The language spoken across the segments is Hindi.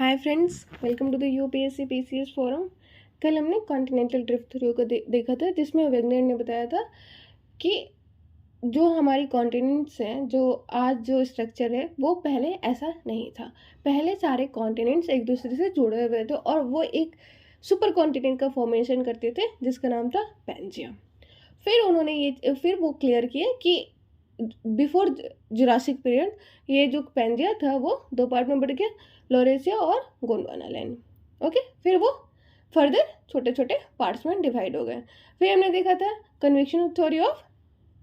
Hi friends, welcome to the UPSC PCS forum. कल हमने कॉन्टिनेंटल ड्रिफ्ट थ्योरी को देखा था, जिसमें वेगनर ने बताया था कि जो हमारी कॉन्टिनेंट्स हैं, जो आज जो स्ट्रक्चर है, वो पहले ऐसा नहीं था। पहले सारे कॉन्टिनेंट्स एक दूसरे से जुड़े हुए थे और वो एक सुपर कॉन्टिनेंट का फॉर्मेशन करते थे, जिसका नाम था पैंजिया। फिर वो क्लियर किया कि बिफोर जुरासिक पीरियड ये जो पैंजिया था वो दो पार्ट में बढ़ गया, लोरेसिया और गोंडवाना लैंड। ओके, फिर वो फर्दर छोटे छोटे पार्ट्स में डिवाइड हो गए। फिर हमने देखा था convection theory of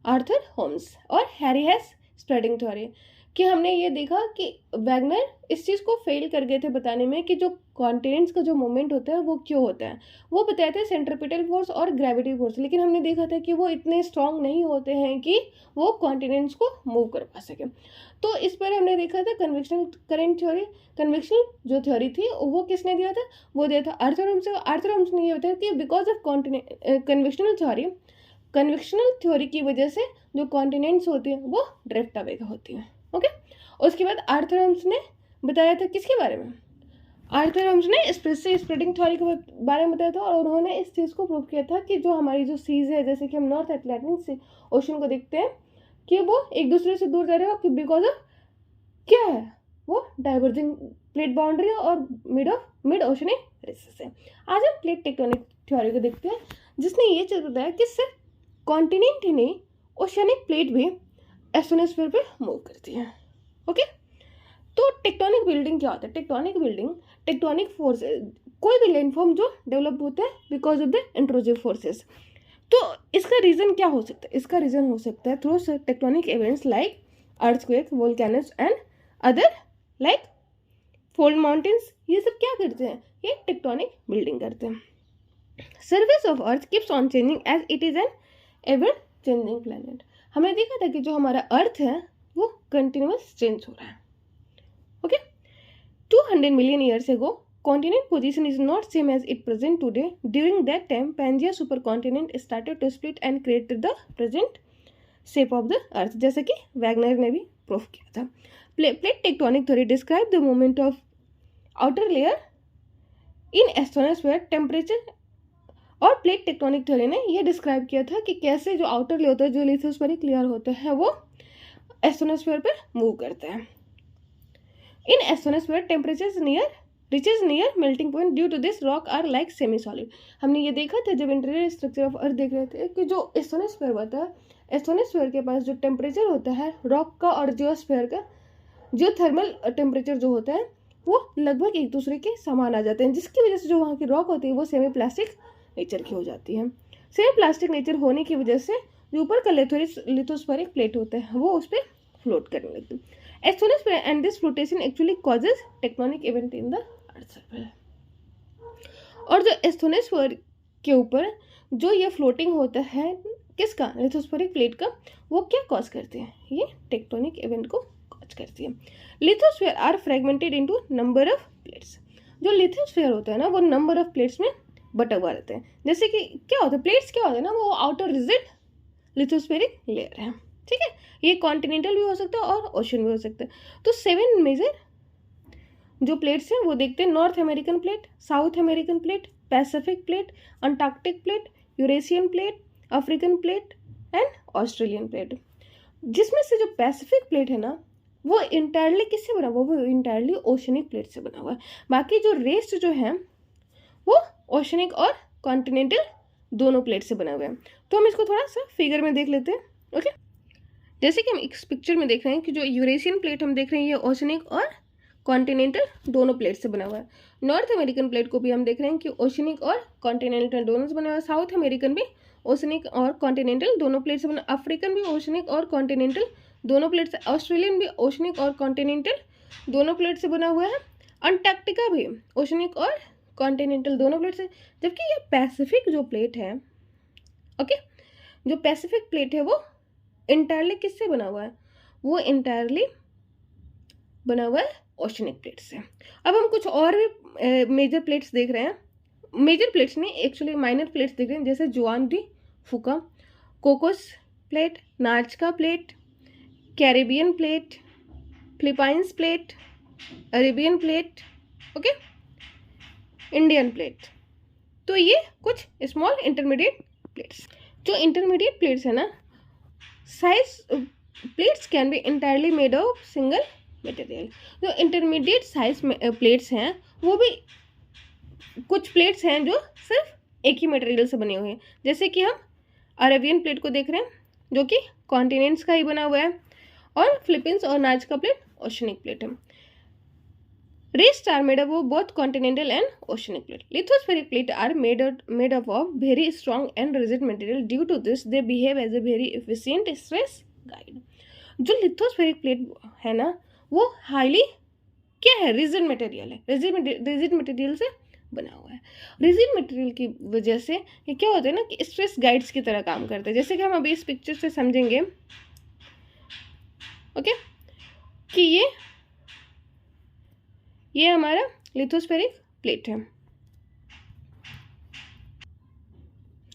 Arthur Holmes और हैरी हेस स्प्रेडिंग थ्योरी, कि हमने ये देखा कि वैगनर इस चीज़ को फेल कर गए थे बताने में कि जो कॉन्टिनेंट्स का जो मूवमेंट होता है वो क्यों होता है। वो बताए थे सेंट्रिपिटल फोर्स और ग्रेविटी फोर्स, लेकिन हमने देखा था कि वो इतने स्ट्रांग नहीं होते हैं कि वो कॉन्टिनेंट्स को मूव कर पा सके। तो इस पर हमने देखा था कन्वेक्शनल करंट थ्योरी। कन्वेक्शनल जो थ्योरी थी वो किसने दिया था? वो दिया था आर्थर होम्स। आर्थर होम्स ने ये बताया कि बिकॉज ऑफ कन्वेक्शनल थ्योरी की वजह से जो कॉन्टिनेंट्स होती हैं वो ड्रिफ्ट अवे होती हैं। ओके, उसके बाद आर्थर होम्स ने बताया था किसके बारे में? आर्थर होम्स ने स्प्रेडिंग थ्योरी के बारे में बताया था, और उन्होंने इस चीज़ को प्रूव किया था कि जो हमारी जो सीज है, जैसे कि हम नॉर्थ अटलांटिक ओशन को देखते हैं कि वो एक दूसरे से दूर जा रहे हो बिकॉज ऑफ क्या है, वो डाइवर्जिंग प्लेट बाउंड्री और मिड ओशनिक रेसेस है। आज हम प्लेट टेक्टोनिक थ्योरी को देखते हैं, जिसने ये चीज़ बताया कि सिर्फ कॉन्टिनेंट ही नहीं, ओशनिक प्लेट भी एस्टोनोस्फीयर पे मूव करती है। ओके, तो टेक्टोनिक बिल्डिंग क्या होता है? टेक्टोनिक बिल्डिंग टेक्टोनिक फोर्सेस, कोई भी लैंडफॉर्म जो डेवलप होता है बिकॉज ऑफ द इंट्रोजिव फोर्सेस। तो इसका रीज़न क्या हो सकता है? इसका रीज़न हो सकता है through tectonic events like earthquake, volcanoes and other like fold mountains. ये सब क्या करते हैं? ये टेक्टोनिक बिल्डिंग करते हैं। Surface of earth keeps on changing as it is an ever changing planet. हमने देखा था कि जो हमारा अर्थ है वो कंटिन्यूअस चेंज हो रहा है। Okay, 200 million years ago continent position is not same as it present today. During that time Pangea supercontinent started to split and created the present shape of the earth, जैसे कि वैगनर ने भी प्रूव किया था। Plate tectonic theory describe the movement of outer layer in asthenosphere temperature. और प्लेट टेक्टोनिक थ्योरी ने ये डिस्क्राइब किया था कि कैसे जो आउटर लेयर होता है, जो लिथोस्फीरिक लेयर होता है, वो एस्ट्रोनोस्फीयर पर मूव करता है। इन asthenosphere temperature reaches near melting point due to this rock are like semi solid। हमने ये देखा था जब इंटीरियर स्ट्रक्चर ऑफ अर्थ देख रहे थे कि जो एस्ट्रोनोस्फीयर होता है, एस्ट्रोनोस्फीयर के पास जो टेम्परेचर होता है रॉक का और जियोस्फीयर का, जो थर्मल टेम्परेचर जो होता है वो लगभग एक दूसरे के समान आ जाते हैं, जिसकी वजह से जो वहाँ की रॉक होती है वो सेमी प्लास्टिक नेचर की हो जाती है। सेमी प्लास्टिक नेचर होने की वजह से जो ऊपर का लिथोस्फेरिक प्लेट होता है वो उस पर फ्लोट करने लगती है। Astronosphere and this flotation actually causes tectonic event in the earth surface। और जो एस्थोनोस्फीयर के ऊपर जो ये फ्लोटिंग होता है किसका? लिथोस्फेरिक प्लेट का, वो क्या कॉज करते हैं? ये टेक्टोनिक इवेंट को कॉज करती है। Lithosphere are fragmented into number of plates. जो लिथोस्फीयर होता है ना, वो नंबर ऑफ प्लेट्स में बटा हुआ रहता है। जैसे कि क्या होता है, प्लेट्स क्या होता है ना, वो आउटर रिजिड लिथोस्फेरिक लेयर है। ठीक है, ये कॉन्टिनेंटल भी हो सकता है और ओशन भी हो सकता है। तो 7 मेजर जो प्लेट्स हैं वो देखते हैं: north American plate, south American plate, Pacific plate, Antarctic plate, Eurasian plate, African plate and Australian plate. जिसमें से जो पैसिफिक प्लेट है ना, वो इंटायरली किससे बना हुआ? वो इंटायरली ओशनिक प्लेट से बना हुआ है। बाकी जो रेस्ट जो है वो ओशनिक और कॉन्टिनेंटल दोनों प्लेट से बना हुआ है। तो हम इसको थोड़ा सा फिगर में देख लेते हैं। ओके, जैसे कि हम इस पिक्चर में देख रहे हैं कि जो यूरेशियन प्लेट हम देख रहे हैं ये ओशनिक और कॉन्टिनेंटल दोनों प्लेट से बना हुआ है। नॉर्थ अमेरिकन प्लेट को भी हम देख रहे हैं कि ओशनिक और कॉन्टिनेंटल दोनों से बना हुआ है। साउथ अमेरिकन भी ओशनिक और कॉन्टिनेंटल दोनों प्लेट से बना, अफ्रीकन भी ओशनिक और कॉन्टिनेंटल दोनों प्लेट से, ऑस्ट्रेलियन भी ओशनिक और कॉन्टिनेंटल दोनों प्लेट से बना हुआ है। अंटार्कटिका भी ओशनिक और कॉन्टिनेंटल दोनों प्लेट से। जबकि ये पैसिफिक जो प्लेट है, ओके, जो पैसिफिक प्लेट है वो इंटायरली किससे बना हुआ है? वो इंटायरली बना हुआ है ओशनिक प्लेट से। अब हम कुछ और भी मेजर प्लेट्स देख रहे हैं। मेजर प्लेट्स नहीं, एक्चुअली माइनर प्लेट्स देख रहे हैं, जैसे Juan de Fuca, Cocos plate, Nazca plate, Caribbean plate, Philippines plate, Arabian plate, okay, Indian plate. तो ये कुछ स्मॉल इंटरमीडिएट प्लेट्स। जो इंटरमीडिएट प्लेट्स है ना, size plates can be entirely made of single material. जो इंटरमीडिएट साइज प्लेट्स हैं वो भी कुछ प्लेट्स हैं जो सिर्फ एक ही मटेरियल से बने हुए हैं, जैसे कि हम अरेबियन प्लेट को देख रहे हैं जो कि कॉन्टिनेंट्स का ही बना हुआ है, और फिलीपींस और नाजका प्लेट ओशनिक प्लेट है। Rest are made up of both continental and oceanic plate. Lithospheric plate are made up of very strong and rigid material. Due to this, they behave as a very efficient stress guide. जो लिथोस्फेरिक प्लेट है ना, वो हाईली क्या है, रिजिड मटेरियल है, रिजिड मटेरियल से बना हुआ है। रिजिड मटेरियल की वजह से ये क्या होता है ना कि स्ट्रेस गाइड्स की तरह काम करते हैं, जैसे कि हम अभी इस पिक्चर से समझेंगे। ओके, कि ये हमारा लिथोस्फेरिक प्लेट है,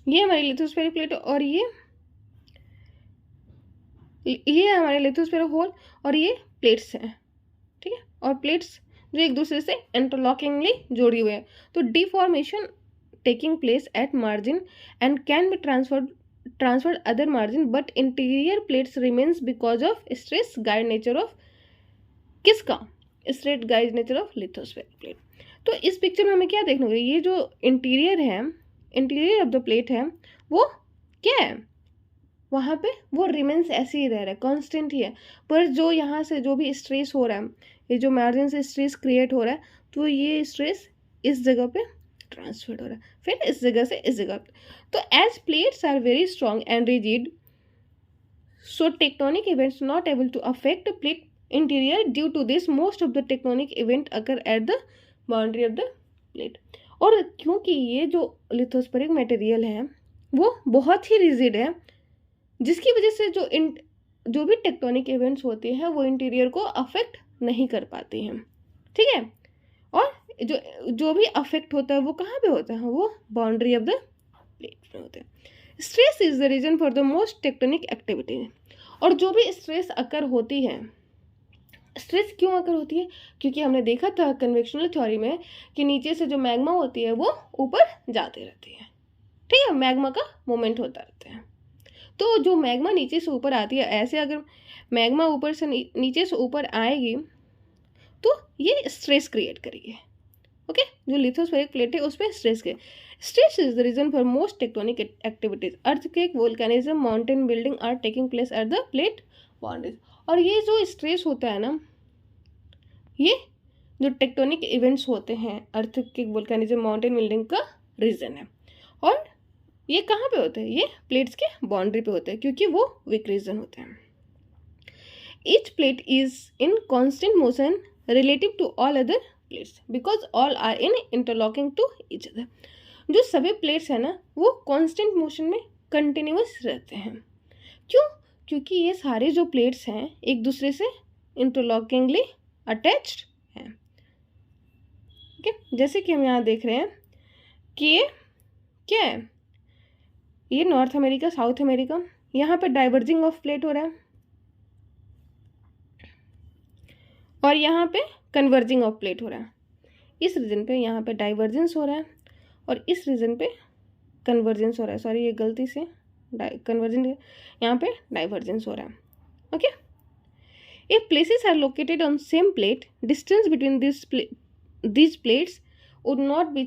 ये हमारी लिथोस्फेरिक प्लेट, और ये हमारे लिथोस्फेरिक होल, और ये प्लेट्स हैं, ठीक है। और प्लेट्स जो एक दूसरे से इंटरलॉकिंगली जोड़ी हुई है, तो deformation taking place at margin and can be transferred other margin, but interior plates remains because of stress guide nature of किसका, straight guide nature of lithospheric plate. तो इस पिक्चर में हमें क्या देखने को, ये जो इंटीरियर है, इंटीरियर ऑफ द प्लेट है, वो क्या है, वहाँ पे वो रिमेन्स ऐसे ही रह रहा है, कांस्टेंट ही है, पर जो यहाँ से जो भी स्ट्रेस हो रहा है, ये जो मार्जिन से स्ट्रेस क्रिएट हो रहा है, तो ये स्ट्रेस इस जगह पे ट्रांसफर हो रहा है, फिर इस जगह से इस जगह पे। तो as plates are very strong and rigid, so tectonic events not able to affect plate interior. Due to this most of the tectonic event occur at the boundary of the plate. और क्योंकि ये जो लिथोस्फेरिक मटेरियल है वो बहुत ही रिजिड है, जिसकी वजह से जो भी टेक्टोनिक इवेंट्स होते हैं वो इंटीरियर को अफेक्ट नहीं कर पाते हैं, ठीक है। और जो भी अफेक्ट होता है वो कहाँ पे होता है, वो बाउंड्री ऑफ द प्लेट में होता है। Stress is the reason for the most tectonic activity. और जो भी स्ट्रेस अकर होती है, स्ट्रेस क्यों अकर होती है, क्योंकि हमने देखा था कन्वेक्शनल थ्योरी में कि नीचे से जो मैग्मा होती है वो ऊपर जाती रहती है, ठीक है, मैग्मा का मूवमेंट होता रहता है। तो जो मैग्मा नीचे से ऊपर आती है, ऐसे अगर मैग्मा ऊपर से नीचे से ऊपर आएगी तो ये स्ट्रेस क्रिएट करेगी, ओके। जो लिथोस्फेरिक प्लेट है उस पर stress is the reason for most tectonic activities. Earthquake, volcanism, mountain building are taking place at the plate boundaries. और ये जो स्ट्रेस होता है ना, ये जो टेक्टोनिक इवेंट्स होते हैं, अर्थक्वेक, वोल्केनिज्म, माउंटेन बिल्डिंग का रीजन है। और ये कहाँ पे होते हैं, ये प्लेट्स के बाउंड्री पे होते हैं, क्योंकि वो वीक रीजन होते हैं। Each plate is in constant motion relative to all other plates because all are in interlocking to each other. जो सभी प्लेट्स हैं ना वो कॉन्स्टेंट मोशन में कंटिन्यूस रहते हैं। क्यों, क्योंकि ये सारे जो प्लेट्स हैं एक दूसरे से इंटरलॉकिंगली अटैच्ड हैं, ठीक। जैसे कि हम यहाँ देख रहे हैं कि ये क्या है, ये नॉर्थ अमेरिका, साउथ अमेरिका, यहाँ पे डाइवर्जिंग ऑफ प्लेट हो रहा है, और यहाँ पे कन्वर्जिंग ऑफ प्लेट हो रहा है। इस रीजन पे यहाँ पे डाइवर्जेंस हो रहा है, और इस रीजन पे कन्वर्जेंस हो रहा है, सॉरी ये गलती से कन्वर्जेंस, यहाँ पे डाइवर्जेंस हो रहा है, okay. If places are located on same plate, distance between this plates would not be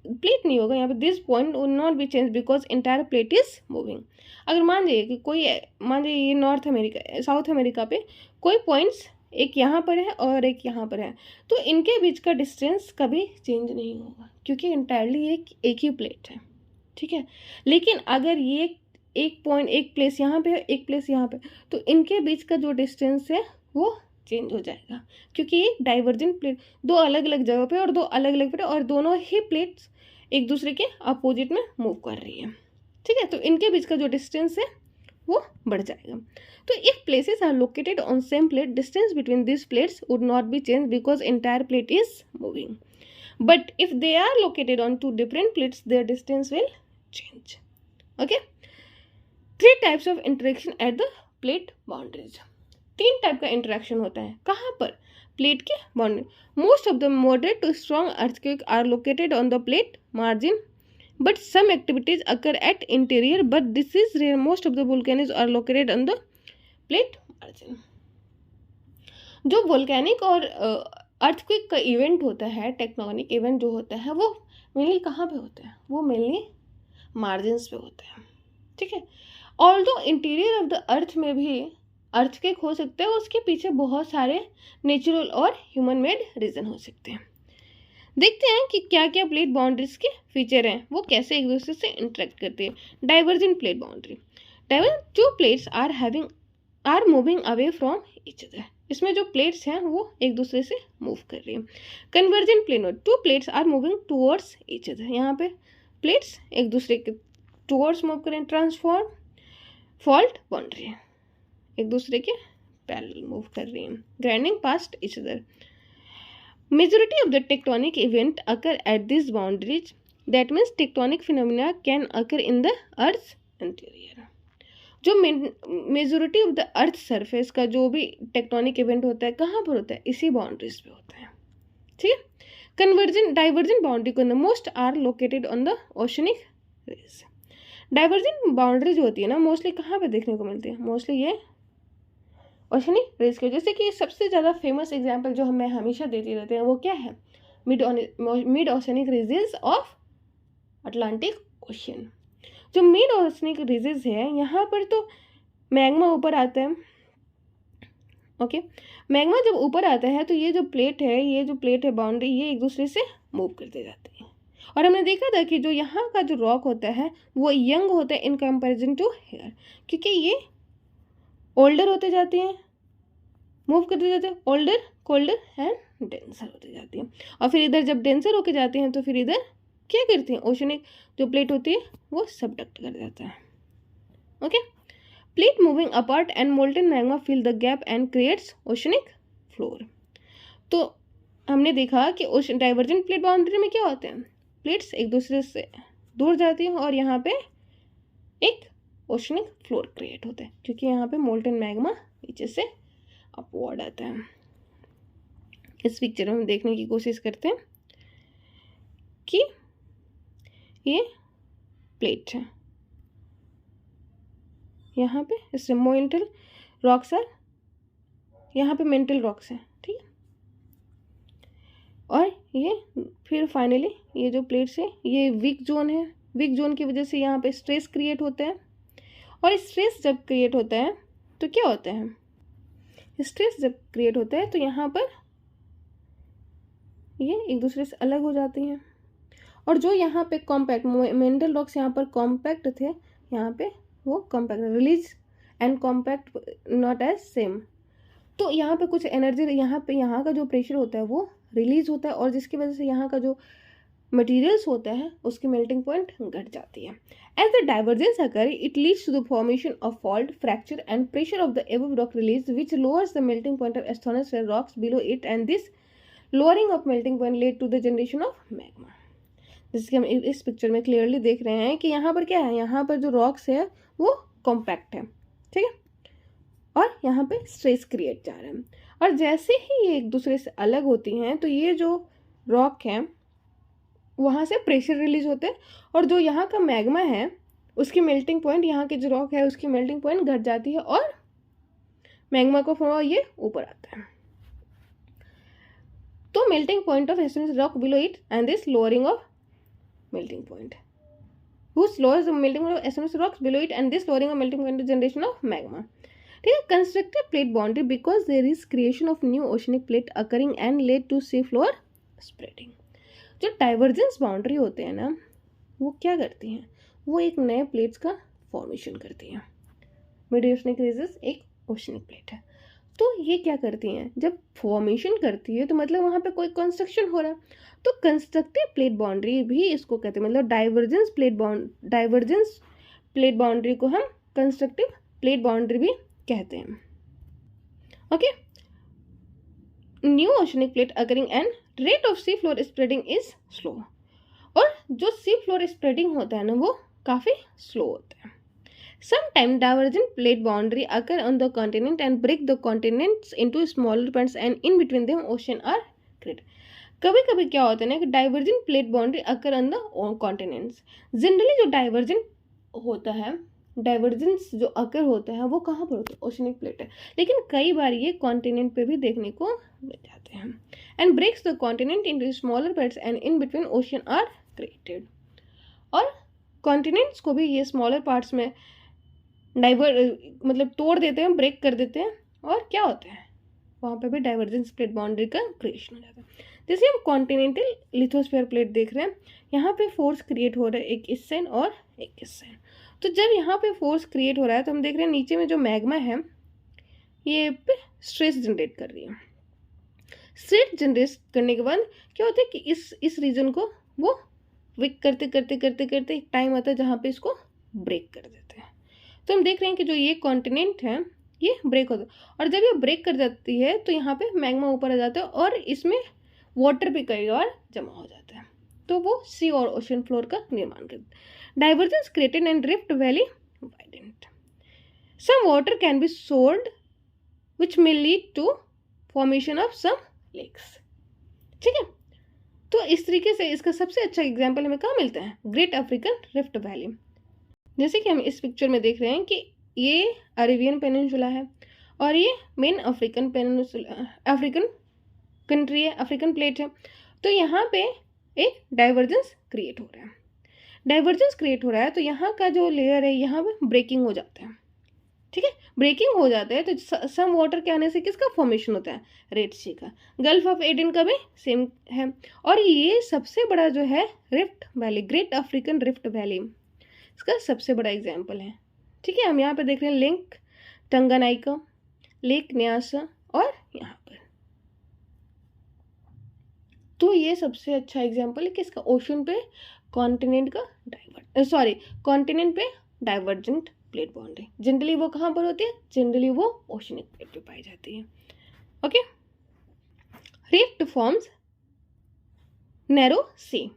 plate नहीं होगा यहाँ पे, this point would not be change because entire plate is moving. अगर मान लीजिए कि मान लीजिए ये नॉर्थ अमेरिका, साउथ अमेरिका पे कोई पॉइंट्स एक यहाँ पर है और एक यहाँ पर है, तो इनके बीच का डिस्टेंस कभी चेंज नहीं होगा, क्योंकि इंटायरली एक ही प्लेट है, ठीक है। लेकिन अगर ये एक पॉइंट, एक प्लेस यहाँ पे है, एक प्लेस यहाँ पे, तो इनके बीच का जो डिस्टेंस है वो चेंज हो जाएगा, क्योंकि ये डाइवर्जेंट प्लेट दो अलग अलग जगह पे और दो अलग अलग प्लेट, और दोनों ही प्लेट्स एक दूसरे के अपोजिट में मूव कर रही है, ठीक है। तो इनके बीच का जो डिस्टेंस है वो बढ़ जाएगा। तो if places are located on same plate, distance between this plates would not be change because entire plate is moving, but if they are located on two different plates their distance will change, okay. 3 types of interaction at the plate boundaries. 3 type का इंटरेक्शन होता है, कहाँ पर, प्लेट के boundary. Most of the moderate to strong earthquake are located on the plate margin, but some activities occur at interior, but this is rare. Most of the volcanoes are located on the plate margin. जो वोल्केनिक और अर्थक्वेक का इवेंट होता है, टेक्टोनिक इवेंट जो होता है, वो मेनली कहाँ पे होता है? वो मेनली मार्जिन्स पे होता है, ठीक है। Although interior of the earth में भी अर्थक्वेक हो सकता है, उसके पीछे बहुत सारे नेचुरल और ह्यूमन मेड रीजन हो सकते हैं। देखते हैं कि क्या क्या प्लेट बाउंड्रीज के फीचर हैं, वो कैसे एक दूसरे से इंटरेक्ट करते हैं। डाइवर्जेंट प्लेट बाउंड्री, जो plates are moving away from each other, इसमें जो प्लेट्स हैं वो एक दूसरे से मूव कर रही हैं। Convergent plane, two plates are moving towards each other, यहाँ पे प्लेट्स एक दूसरे के टूवर्ड्स मूव करें। ट्रांसफॉर्म फॉल्ट बाउंड्री, एक दूसरे के पैरेलल मूव कर रही हैं। Grinding past each other, majority of the tectonic event occur at these boundaries, that means tectonic phenomena can occur in the earth's interior। जो majority of the earth surface का जो भी टेक्टोनिक इवेंट होता है कहाँ पर होता है? इसी बाउंड्रीज पे होता है, ठीक है। कन्वर्जेंट डाइवर्जेंट बाउंड्री को most are located on the oceanic ridge. Divergent boundary जो होती है ना, मोस्टली कहाँ पे देखने को मिलती है? मोस्टली ये ओशनिक रेज के, जैसे कि सबसे ज़्यादा फेमस एग्जांपल जो मैं हमेशा देती रहती हैं वो क्या है? Mid oceanic raises of Atlantic ocean. जो मिड ओशनिक रेजेस है, यहाँ पर तो मैग्मा ऊपर आता है, ओके। मैग्मा जब ऊपर आता है तो ये जो प्लेट है बाउंड्री, ये एक दूसरे से मूव करते जाते हैं। और हमने देखा था कि जो यहाँ का जो रॉक होता है वो यंग होता है इन कंपेरिजन टू हेयर, क्योंकि ये ओल्डर होते जाते हैं, मूव करते जाते हैं, ओल्डर, कोल्डर एंड डेंसर होते जाती हैं। और फिर इधर जब डेंसर होके जाते हैं तो फिर इधर क्या करती हैं? ओशनिक जो प्लेट होती है वो सबडक्ट कर जाता है, okay. Plate moving apart and molten magma fill the gap and creates oceanic floor. तो हमने देखा कि डाइवर्जेंट प्लेट बाउंड्री में क्या होते हैं? प्लेट्स एक दूसरे से दूर जाती हैं और यहाँ पे एक ओशनिक फ्लोर क्रिएट होता है, क्योंकि यहाँ पे मोल्टन मैग्मा नीचे से अपवर्ड आता है। इस पिक्चर में हम देखने की कोशिश करते हैं कि ये प्लेट है, यहाँ पे इस मोइंटल रॉक्स है, यहाँ पे मेंटल रॉक्स है, ठीक है। और ये फिर फाइनली ये जो प्लेट्स है ये वीक जोन है, वीक जोन की वजह से यहाँ पे स्ट्रेस क्रिएट होता है। और स्ट्रेस जब क्रिएट होता है तो क्या होता है? स्ट्रेस जब क्रिएट होता है तो यहाँ पर ये एक दूसरे से अलग हो जाती हैं। और जो यहाँ पे कॉम्पैक्ट मेंटल रॉक्स यहाँ पर कॉम्पैक्ट थे, यहाँ पे वो compact, release and compact not as same. तो यहाँ पे कुछ एनर्जी, यहाँ का जो प्रेशर होता है वो रिलीज होता है, और जिसकी वजह से यहाँ का जो मटेरियल्स होता है उसकी मेल्टिंग पॉइंट घट जाती है। As the divergence occur it leads to the formation of fault, fracture and pressure of the above rock release which lowers the melting point of asthenosphere rocks below it, and this lowering of melting point led to the generation of magma. जिसके हम इस पिक्चर में क्लियरली देख रहे हैं कि यहाँ पर क्या है? यहाँ पर जो रॉक्स है वो कॉम्पैक्ट है, ठीक है, और यहाँ पे स्ट्रेस क्रिएट जा रहा है। और जैसे ही ये एक दूसरे से अलग होती हैं तो ये जो रॉक है वहाँ से प्रेशर रिलीज होते हैं, और जो यहाँ का मैग्मा है उसकी मेल्टिंग पॉइंट, यहाँ की जो रॉक है उसकी मेल्टिंग पॉइंट घट जाती है और मैग्मा को फॉर्म ये ऊपर आता है। तो melting point of asthenosphere rock below it and this lowering of melting point whose lowers the melting point of asthenosphere rocks below it and this lowering of melting point is generation of magma। ठीक है। Constructed plate boundary because there is creation of new oceanic plate occurring and led to sea floor spreading. जो डाइवर्जेंस बाउंड्री होते हैं ना वो क्या करती हैं? वो एक नए प्लेट्स का फॉर्मेशन करती हैं। मिड ओशनिक रेजेस एक ओशनिक प्लेट है, तो ये क्या करती हैं? जब फॉर्मेशन करती है तो मतलब वहाँ पे कोई कंस्ट्रक्शन हो रहा है, तो कंस्ट्रक्टिव प्लेट बाउंड्री भी इसको कहते हैं। मतलब डाइवर्जेंस प्लेट बाउंड्री को हम कंस्ट्रक्टिव प्लेट बाउंड्री भी कहते हैं, okay. New oceanic plate occurring and rate of C floor spreading is slow. और जो सी फ्लोर स्प्रेडिंग होता है ना वो काफ़ी स्लो होता है। Sometimes divergent plate boundary occur on the continent and break the continents into smaller points and in between them ocean are created. कभी कभी क्या होता है ना कि divergent plate boundary occur on the continents. Generally जो डाइवर्जेंट होता है, डाइवर्जेंस जो अकर होता है वो कहाँ पर होता है, ओशनिक प्लेट है, लेकिन कई बार ये कॉन्टिनेंट पे भी देखने को मिल जाते हैं. And breaks the continent into smaller parts and in between ocean are created. और कॉन्टिनेंट्स को भी ये स्मॉलर पार्ट्स में मतलब तोड़ देते हैं, ब्रेक कर देते हैं, और क्या होता है वहाँ पे भी डाइवर्जेंस प्लेट बाउंड्री का क्रिएशन हो जाता है. जैसे हम कॉन्टिनेंटल लिथोस्फीयर प्लेट देख रहे हैं, यहाँ पे फोर्स क्रिएट हो रहा है एक इस साइड और एक इस साइड. तो जब यहाँ पे फोर्स क्रिएट हो रहा है तो हम देख रहे हैं नीचे में जो मैग्मा है ये पे स्ट्रेस जनरेट कर रही है. स्ट्रेस जनरेट करने के बाद क्या होता है कि इस रीजन को वो विक करते करते करते करते एक टाइम आता है जहाँ पे इसको ब्रेक कर देते हैं. तो हम देख रहे हैं कि जो ये कॉन्टिनेंट है ये ब्रेक होता है, और जब ये ब्रेक कर जाती है तो यहाँ पे मैग्मा ऊपर आ जाता है और इसमें वाटर भी कई बार जमा हो जाता है, तो वो सी और ओशन फ्लोर का निर्माण करता है. Divergence created and drift valley widened. Some water can be sold which may lead to formation of some lakes. ठीक है, तो इस तरीके से इसका सबसे अच्छा एग्जाम्पल हमें कहाँ मिलता है, ग्रेट अफ्रीकन रिफ्ट वैली. जैसे कि हम इस पिक्चर में देख रहे हैं कि ये अरेबियन पेनिनसुला है और ये main African peninsula, African country है, अफ्रीकन प्लेट है. तो यहाँ पे एक डाइवर्जेंस क्रिएट हो रहा है. डाइवर्जेंस क्रिएट हो रहा है तो यहाँ का जो लेयर है यहाँ पे ब्रेकिंग हो जाता है. ठीक है, ब्रेकिंग हो जाता है तो सम वाटर के आने से किसका फॉर्मेशन होता है, रेड सी का. गल्फ ऑफ एडन का भी सेम है. और ये सबसे बड़ा जो है rift valley, great African rift valley, इसका सबसे बड़ा एग्जाम्पल है. ठीक है, हम यहाँ पे देख रहे हैं लिंक टंगानाइका, लेक न्यासा और यहाँ पर. तो ये सबसे अच्छा एग्जाम्पल है किसका, ओशन पे कॉन्टिनेंट का कॉन्टिनेंट पे डाइवर्जेंट प्लेट बाउंड्री. जनरली वो कहाँ पर होती है, जनरली वो ओशनिक प्लेट पे पाई जाती है. ओके, रिफ्ट फॉर्म्स नैरो सी.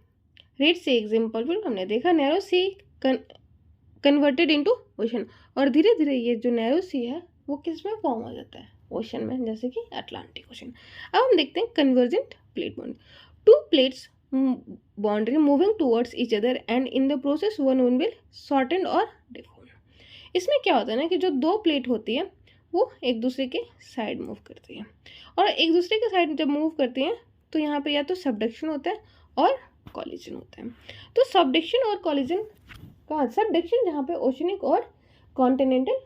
रेड सी एग्जाम्पल हमने देखा, नैरो सी कन्वर्टेड इनटू ओशन, और धीरे धीरे ये जो नैरो सी है वो किस में फॉर्म हो जाता है, ओशन में, जैसे कि अटलांटिक ओशन. अब हम देखते हैं convergent plate boundary. To plates boundary moving towards each other and in the process one will shorten और डिफॉर्म. इसमें क्या होता है ना कि जो दो प्लेट होती है वो एक दूसरे के साइड मूव करती है, और एक दूसरे के साइड जब मूव करती हैं तो यहाँ पे या तो सबडक्शन होता है और कॉलिजन होता है. तो सबडक्शन और कॉलिजन का, सबडक्शन जहाँ पे ओशनिक और कॉन्टिनेंटल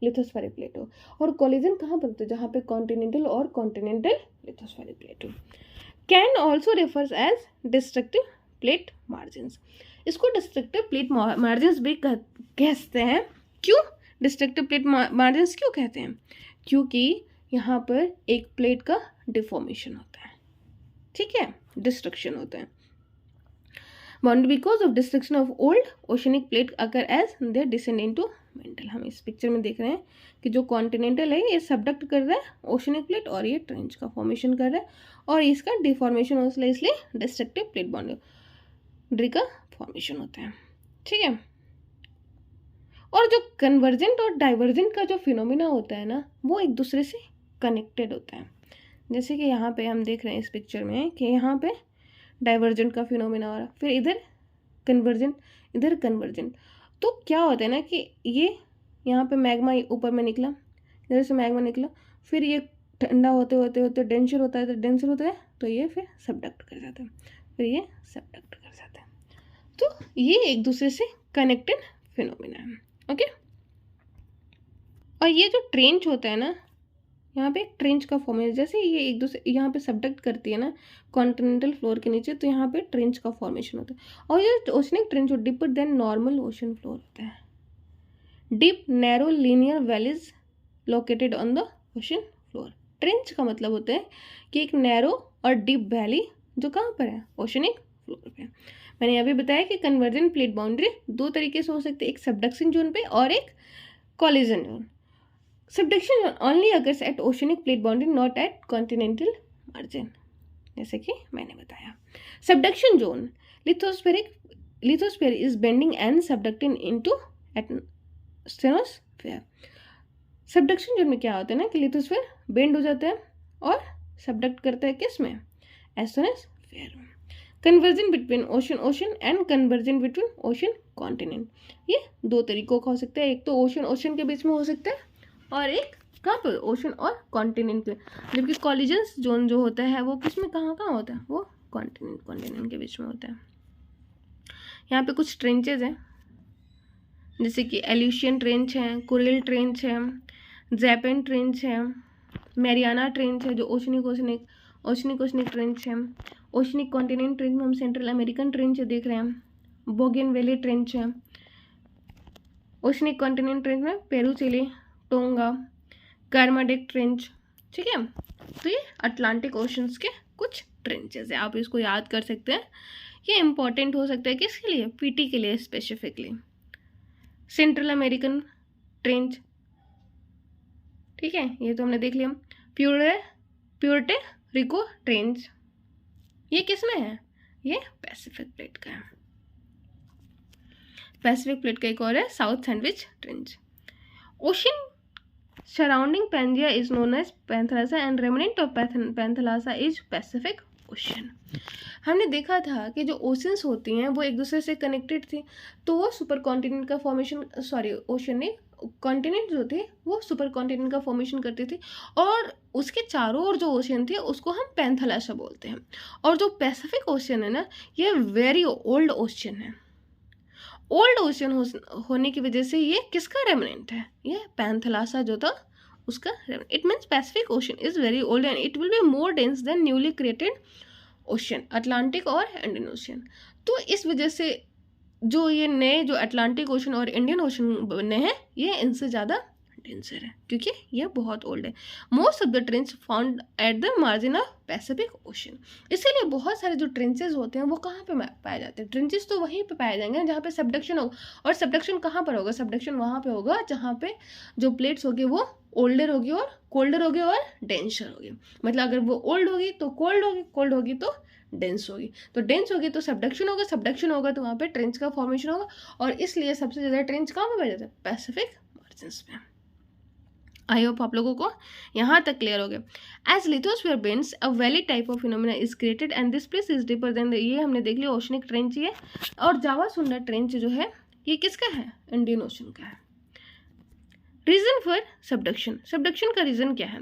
लिथोस्फेरिक प्लेट हो, और कॉलिजन कहाँ पर होता है, जहाँ पे कॉन्टिनेंटल और कॉन्टिनेंटल लिथोस्फेरिक प्लेट हो. Can also refers as destructive plate margins. इसको डिस्ट्रक्टिव प्लेट मार्जिन्स भी कहते हैं. क्यों डिस्ट्रक्टिव प्लेट मार्जिन्स क्यों कहते हैं, क्योंकि यहाँ पर एक प्लेट का डिफॉर्मेशन होता है. ठीक है, डिस्ट्रक्शन होता है. Bound because of destruction of old oceanic plate occur as they descend into mantle. हम इस पिक्चर में देख रहे हैं कि जो कॉन्टिनेंटल है ये सबडक्ट कर रहा है ओशनिक प्लेट और ये ट्रेंच का फॉर्मेशन कर रहा है, और इसका डिफॉर्मेशन हो रहा है, इसलिए डिस्ट्रक्टिव प्लेट बाउंड्री का फॉर्मेशन होता है. ठीक है, और जो कन्वर्जेंट और डाइवर्जेंट का जो फिनोमिना होता है ना वो एक दूसरे से कनेक्टेड होता है. जैसे कि यहाँ पे हम देख रहे हैं इस पिक्चर में कि यहाँ पे डाइवर्जेंट का फिनोमिना हो रहा है, फिर इधर कन्वर्जेंट, इधर कन्वर्जेंट. तो क्या होता है ना कि ये यहाँ पे मैग्मा ऊपर में निकला, इधर से मैग्मा निकला, फिर ये ठंडा होते होते होते डेंसर होता है, तो डेंसर होता है तो ये फिर सबडक्ट कर जाता है, फिर ये सबडक्ट कर जाता है. तो ये एक दूसरे से कनेक्टेड फिनोमिना है. ओके, और ये जो ट्रेंच होता है ना, यहाँ पे एक ट्रेंच का फॉर्मेशन, जैसे ये एक दूसरे यहाँ पे सबडक्ट करती है ना कॉन्टिनेंटल फ्लोर के नीचे, तो यहाँ पे ट्रेंच का फॉर्मेशन होता है. और ये oceanic trench deeper than normal ocean floor होता है. Deep narrow linear valleys located on the ocean floor. Trench का मतलब होता है कि एक नैरो और डीप वैली जो कहाँ पर है, ओशनिक फ्लोर पे. मैंने अभी बताया कि कन्वर्जेंट प्लेट बाउंड्री दो तरीके से हो सकती है, एक सबडक्शन जोन पे और एक collision zone. Subduction zone only occurs at oceanic plate boundary, not at continental margin, जैसे कि मैंने बताया. Subduction zone lithosphere is bending and subducting into asthenosphere. Subduction zone में क्या होता है ना कि लिथोस्फेयर बेंड हो जाता है और सबडक्ट करता है किस में, एस्टेनोस्फेयर में। Conversion between ocean and conversion between ocean continent, ये दो तरीकों का हो सकता है, एक तो ओशन के बीच में हो सकता है और एक कहाँ पे, ओशन और कॉन्टिनेंट पे। जबकि कॉलिजन्स जोन जो होता है वो किस में कहाँ होता है, वो कॉन्टिनेंट के बीच में होता है। यहाँ पे कुछ ट्रेंचेज हैं जैसे कि एल्यूशियन ट्रेंच है, कुरिल ट्रेंच है, जैपेन ट्रेंच है, मैरियाना ट्रेंच है जो ओशनिक ट्रेंच है। ओशनिक कॉन्टिनेंट ट्रेंच में हम सेंट्रल अमेरिकन ट्रेंच देख रहे हैं, बोगेन वैली ट्रेंच है। ओशनिक कॉन्टिनेंट ट्रेंच में पेरू, चिली, टोंगा, कार्माडिक ट्रेंच, ठीक है। तो ये अटलांटिक ओशंस के कुछ ट्रेंचेस है, आप इसको याद कर सकते हैं। ये इंपॉर्टेंट हो सकता है किसके लिए, पीटी के लिए स्पेसिफिकली। सेंट्रल अमेरिकन ट्रेंच, ठीक है, ये तो हमने देख लिया। प्यूर्टे रिको ट्रेंच, ये किस में है, ये पैसिफिक प्लेट का है। पैसिफिक प्लेट का एक और है South Sandwich Trench. Ocean surrounding Pangaea is known as Panthalassa and remnant of Panthalassa is Pacific Ocean. हमने देखा था कि जो ओशंस होती हैं वो एक दूसरे से कनेक्टेड थी, तो वो सुपर कॉन्टिनेंट का फॉर्मेशन, ओशन नहीं, कॉन्टिनेंट जो थे वो सुपर कॉन्टिनेंट का फॉर्मेशन करते थे और उसके चारों ओर जो ओशन थे उसको हम पैंथलासा बोलते हैं। और जो पैसिफिक ओशन है ना, ये वेरी ओल्ड ओशन है। ओल्ड ओशन होने की वजह से ये किसका रेमिनेंट है, ये पैंथलासा जो था उसका। It means Pacific ocean is very old and it will be more dense then newly created ocean, Atlantic और इंडियन ओशन। तो इस वजह से जो ये नए जो अटलांटिक ओशन और इंडियन ओशन बने हैं ये इनसे ज़्यादा डेंसर है क्योंकि ये बहुत ओल्ड है। Most of the trench found at the margin of Pacific ocean. इसीलिए बहुत सारे जो ट्रेंचेस होते हैं वो कहाँ पे पाए जाते हैं, ट्रेंचेस तो वहीं पे पाए जाएंगे जहाँ पे सबडक्शन होगा। और सबडक्शन कहाँ पर होगा, सबडक्शन वहाँ पे होगा जहाँ पे जो प्लेट्स होगी वो ओल्डर होगी और कोल्डर होगी और डेंसर होगी। मतलब अगर वो ओल्ड होगी तो कोल्ड होगी, कोल्ड होगी तो डेंस होगी, तो डेंस होगी तो सबडक्शन होगा, सबडक्शन होगा तो वहाँ पे ट्रेंच का फॉर्मेशन होगा। और इसलिए सबसे ज़्यादा ट्रेंच कहाँ पे पाए जाते हैं, पैसिफिक मार्जिन्स पे। आई होप आप लोगों को यहाँ तक क्लियर हो गया। As lithosphere bends a valley type of phenomena is created and this place is deeper than, ये हमने देख लिया ओशनिक ट्रेंच है। और जावा सुंडा ट्रेंच जो है ये किसका है, इंडियन ओशन का है। रीजन फॉर सबडक्शन, सबडक्शन का रीजन क्या है,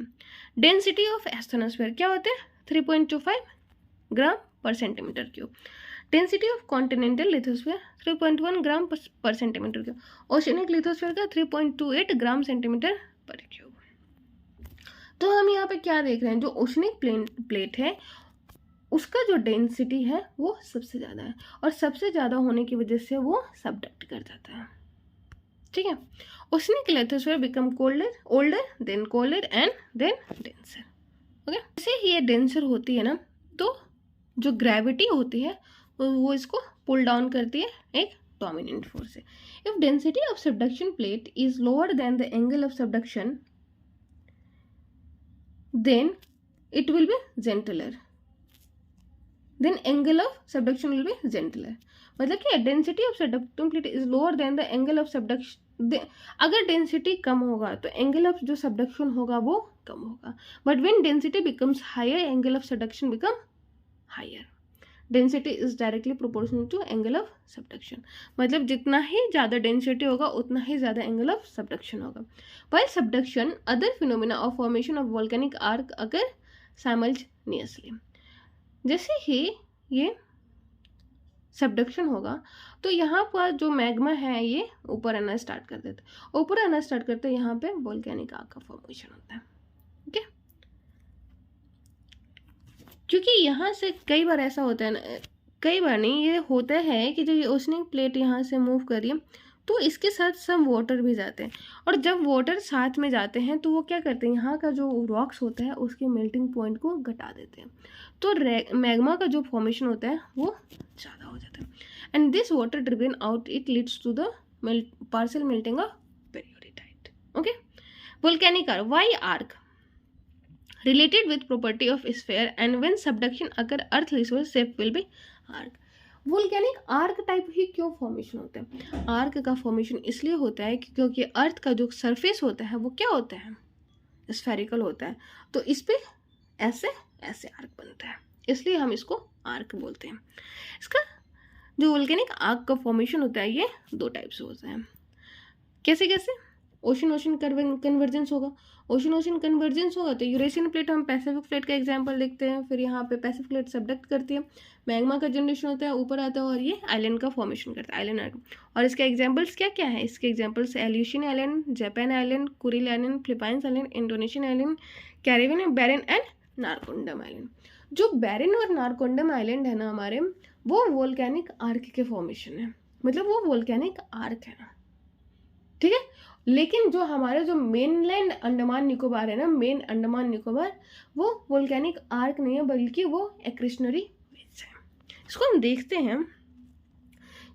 डेंसिटी ऑफ एस्थेनोस्फीयर क्या होते हैं 3.25 ग्राम पर centimetre cube. Density of continental lithosphere 3.1 ग्राम पर सेंटीमीटर क्यूब। ओशनिक लिथोस्फीयर का 3.28 ग्राम सेंटीमीटर पर क्यूब। तो हम यहाँ पे क्या देख रहे हैं, जो ओशनिक प्लेट है उसका जो डेंसिटी है वो सबसे ज़्यादा है और सबसे ज़्यादा होने की वजह से वो सबडक्ट कर जाता है, ठीक है। Oceanic lithosphere become older then colder and then denser, okay. जैसे ही ये डेंसर होती है ना तो जो ग्रेविटी होती है वो इसको पुल डाउन करती है एक डोमिनेंट फोर्स से। If density of subduction plate is lower than the angle of subduction then it will be gentler, then angle of subduction will be gentler। मतलब कि density of subducting plate is lower than the angle of subduction, अगर डेंसिटी कम होगा तो एंगल ऑफ जो सबडक्शन होगा वो कम होगा। But when density becomes higher angle of subduction become higher. Density is directly proportional to angle of subduction, मतलब जितना ही ज़्यादा डेंसिटी होगा उतना ही ज़्यादा एंगल ऑफ सबडक्शन होगा। While subduction other phenomena of formation of volcanic arc occur simultaneously, जैसे ही ये सबडक्शन होगा तो यहाँ पर जो मैग्मा है ये ऊपर आना स्टार्ट कर देता है, ऊपर आना स्टार्ट करते यहाँ पे वोल्केनिक आर्क का फॉर्मेशन होता है, ठीक है। क्योंकि यहाँ से कई बार ऐसा होता है ना, कई बार नहीं ये होता है कि जो ये ओशनिक प्लेट यहाँ से मूव करिए तो इसके साथ सम वाटर भी जाते हैं और जब वाटर साथ में जाते हैं तो वो क्या करते हैं, यहाँ का जो रॉक्स होता है उसके मेल्टिंग पॉइंट को घटा देते हैं, तो मैग्मा का जो फॉर्मेशन होता है वो ज़्यादा हो जाता है। And this water driven out it leads to the partial melting of peridotite, okay. Volcanic arc, why arc related with property of sphere and when subduction occur earth resource shape will be arc। Volcanic arc type ही क्यों फॉर्मेशन होता है? आर्क का फॉर्मेशन इसलिए होता है कि क्योंकि अर्थ का जो सरफेस होता है वो क्या होता है, स्फेरिकल होता है, तो इस पे ऐसे ऐसे आर्क बनता है, इसलिए हम इसको आर्क बोलते हैं। इसका जो वोल्केनिक आर्क का फॉर्मेशन होता है ये दो टाइप से होता है। कैसे कैसे? ओशन ओशन कन्वर्जेंस होगा, ओशन कन्वर्जेंस होगा तो यूरेशियन प्लेट, हम पैसिफिक प्लेट का एग्जांपल देखते हैं, फिर यहाँ पे पैसिफिक प्लेट सबडक्ट करती है, मैग्मा का जनरेशन होता है, ऊपर आता है और ये आइलैंड का फॉर्मेशन करता है, आइलैंड आर्क। और इसके एग्जांपल्स क्या क्या है? इसके examples Aleutian island, Japan island, Kuril island, Philippines island, Indonesian island, Caribbean, Barren and Narcondam island. जो बैरन और नारकोंडम आइलैंड है ना हमारे, वो वोल्केनिक आर्क के फॉर्मेशन है, मतलब वो वोल्केनिक आर्क है ना, ठीक है। लेकिन जो हमारे जो मेनलैंड अंडमान निकोबार है ना, मेन अंडमान निकोबार, वो वोल्केनिक आर्क नहीं है बल्कि वो एक्रेशनरी वेव्स है। इसको हम देखते हैं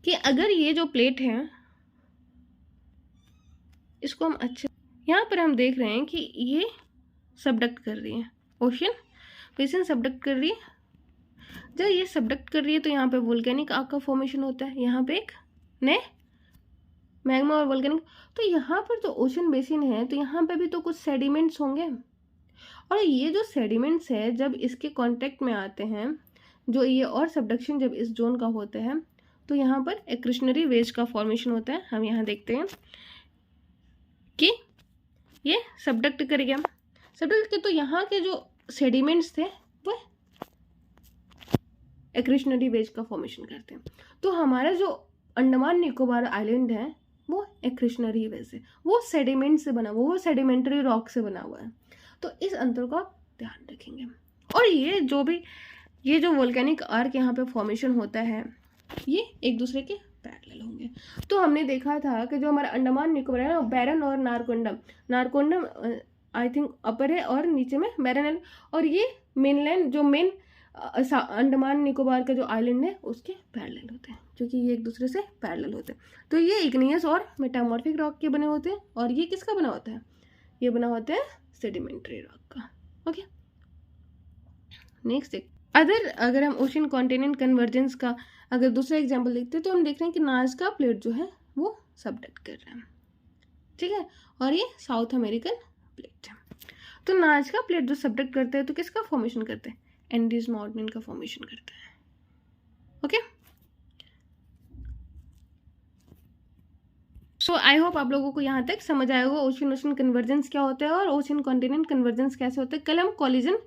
कि अगर ये जो प्लेट है इसको हम अच्छे, यहाँ पर हम देख रहे हैं कि ये सबडक्ट कर रही है, ओशन सबडक्ट कर रही है। जब ये सबडक्ट कर रही है तो यहाँ पे वोल्केनिक आर्क का फॉर्मेशन होता है, यहाँ पे एक नए मैग्मा और वोल्केनिक। तो यहाँ पर जो ओशन बेसिन है तो यहाँ पे भी तो कुछ सेडिमेंट्स होंगे, और ये जो सेडिमेंट्स है जब इसके कांटेक्ट में आते हैं, जो ये और सबडक्शन जब इस जोन का होता है तो यहाँ पर एक्रेशनरी वेव्स का फॉर्मेशन होता है। हम यहाँ देखते हैं कि ये सबडक्ट कर गया, सबडक्ट के तो यहाँ के जो सेडिमेंट्स थे वो एक्रेशनरी वेव्स का फॉर्मेशन करते हैं। तो हमारा जो अंडमान निकोबार आइलैंड है वो एक्रेशनरी वेव से, वो सेडिमेंट से बना हुआ, वो सेडिमेंटरी रॉक से बना हुआ है। तो इस अंतर को आप ध्यान रखेंगे। और ये जो वोल्केनिक आर्क यहाँ पे फॉर्मेशन होता है ये एक दूसरे के पैरेलल होंगे। तो हमने देखा था कि जो हमारा अंडमान निकोबार है ना, बैरन और नारकोंडम आई थिंक अपर है और नीचे में बैरन है, और ये मेनलैंड जो मेन अंडमान निकोबार का जो आइलैंड है उसके पैरेलल होते हैं, क्योंकि ये एक दूसरे से पैरेलल होते हैं। तो ये इग्नियस और मेटामॉर्फिक रॉक के बने होते हैं, और ये किसका बना होता है? ये बना होता है सेडिमेंट्री रॉक का। ओके, नेक्स्ट अगर हम ओशन कॉन्टिनेंट कन्वर्जेंस का अगर दूसरा एग्जांपल देखते हैं तो हम देख रहे हैं कि नाज़का प्लेट जो है वो सबडक्ट कर रहा है, ठीक है, और ये साउथ अमेरिकन प्लेट है। तो नाज़का प्लेट जो सबडक्ट करते हैं तो किसका फॉर्मेशन करते हैं? एंडीज माउंटेन का फॉर्मेशन करता है। ओके, सो आई होप आप लोगों को यहाँ तक समझ आया होगा ओशन कन्वर्जेंस क्या होता है और ओशन कॉन्टिनेंट कन्वर्जेंस कैसे होता है। कल हम कॉलिजन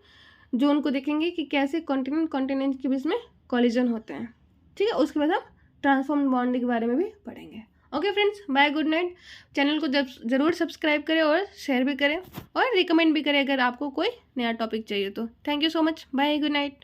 जोन को देखेंगे कि कैसे कॉन्टिनेंट के बीच में कॉलिजन होते हैं, ठीक है। उसके बाद हम ट्रांसफॉर्म बॉन्ड के बारे में भी पढ़ेंगे। Okay friends, bye, good night. Channel को ज़रूर सब्सक्राइब करें और शेयर भी करें और रिकमेंड भी करें अगर आपको कोई नया टॉपिक चाहिए तो। Thank you so much, bye, good night.